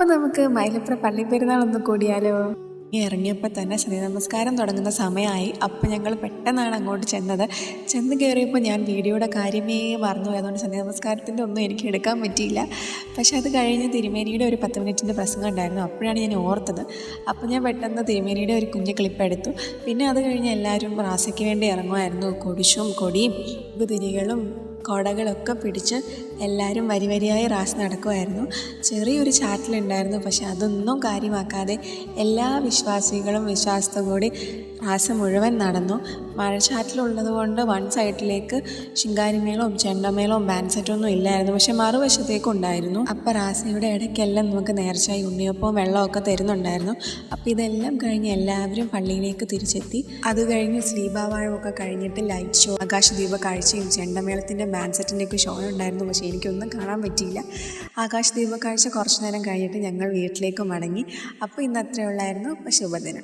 അപ്പം നമുക്ക് മൈലപ്ര പള്ളിപ്പെരുന്നാളൊന്ന് കൂടിയാലോ? ഇറങ്ങിയപ്പോൾ തന്നെ നമസ്കാരം തുടങ്ങുന്ന സമയമായി. അപ്പം ഞങ്ങൾ പെട്ടെന്നാണ് അങ്ങോട്ട് ചെന്ന് കയറിയപ്പോൾ ഞാൻ വീഡിയോയുടെ കാര്യമേ മറന്നു പോയതുകൊണ്ട് നമസ്കാരത്തിൻ്റെ ഒന്നും എനിക്ക് എടുക്കാൻ പറ്റിയില്ല. പക്ഷെ അത് കഴിഞ്ഞ് തിരുമേനിയുടെ ഒരു 10 മിനിറ്റിൻ്റെ പ്രസംഗം ഉണ്ടായിരുന്നു. അപ്പോഴാണ് ഞാൻ ഓർത്തത്. അപ്പോൾ ഞാൻ പെട്ടെന്ന് തിരുമേനിയുടെ ഒരു കുഞ്ഞു ക്ലിപ്പ് എടുത്തു. പിന്നെ അത് കഴിഞ്ഞ് എല്ലാവരും റാസയ്ക്ക് വേണ്ടി ഇറങ്ങുമായിരുന്നു. കൊടിയും തിരികളും കുടകളൊക്കെ പിടിച്ച് എല്ലാവരും വരിയായി റാസ് നടക്കുമായിരുന്നു. ചെറിയൊരു ചാറ്റലുണ്ടായിരുന്നു. പക്ഷെ അതൊന്നും കാര്യമാക്കാതെ എല്ലാ വിശ്വാസികളും വിശ്വാസത്തോടുകൂടി റാസ് മുഴുവൻ നടന്നു. മഴച്ചാറ്റിലുള്ളത് കൊണ്ട് വൺ സൈഡിലേക്ക് ശിങ്കാരിമേളവും ചെണ്ടമേളവും ബാൻഡ് സെറ്റൊന്നും ഇല്ലായിരുന്നു. പക്ഷെ മറുവശത്തേക്കും ഉണ്ടായിരുന്നു. അപ്പോൾ റാസയുടെ ഇടയ്ക്കെല്ലാം നമുക്ക് നേർച്ചയായി ഉണ്ണിയപ്പവും വെള്ളമൊക്കെ തരുന്നുണ്ടായിരുന്നു. അപ്പോൾ ഇതെല്ലാം കഴിഞ്ഞ് എല്ലാവരും പള്ളിയിലേക്ക് തിരിച്ചെത്തി. അത് കഴിഞ്ഞ് സ്ലീബാവാഴമൊക്കെ കഴിഞ്ഞിട്ട് ലൈറ്റ് ഷോ, ആകാശദീപ കാഴ്ചയും ചെണ്ടമേളത്തിൻ്റെ ബാൻഡ് സെറ്റിൻ്റെയൊക്കെ ഷോ ഉണ്ടായിരുന്നു. പക്ഷേ എനിക്കൊന്നും കാണാൻ പറ്റിയില്ല. ആകാശദീപ കാഴ്ച കുറച്ച് നേരം കഴിഞ്ഞിട്ട് ഞങ്ങൾ വീട്ടിലേക്ക് മടങ്ങി. അപ്പോൾ ഇന്ന് അത്രയേ ഉള്ളായിരുന്നു. അപ്പോൾ ശുഭദിനം.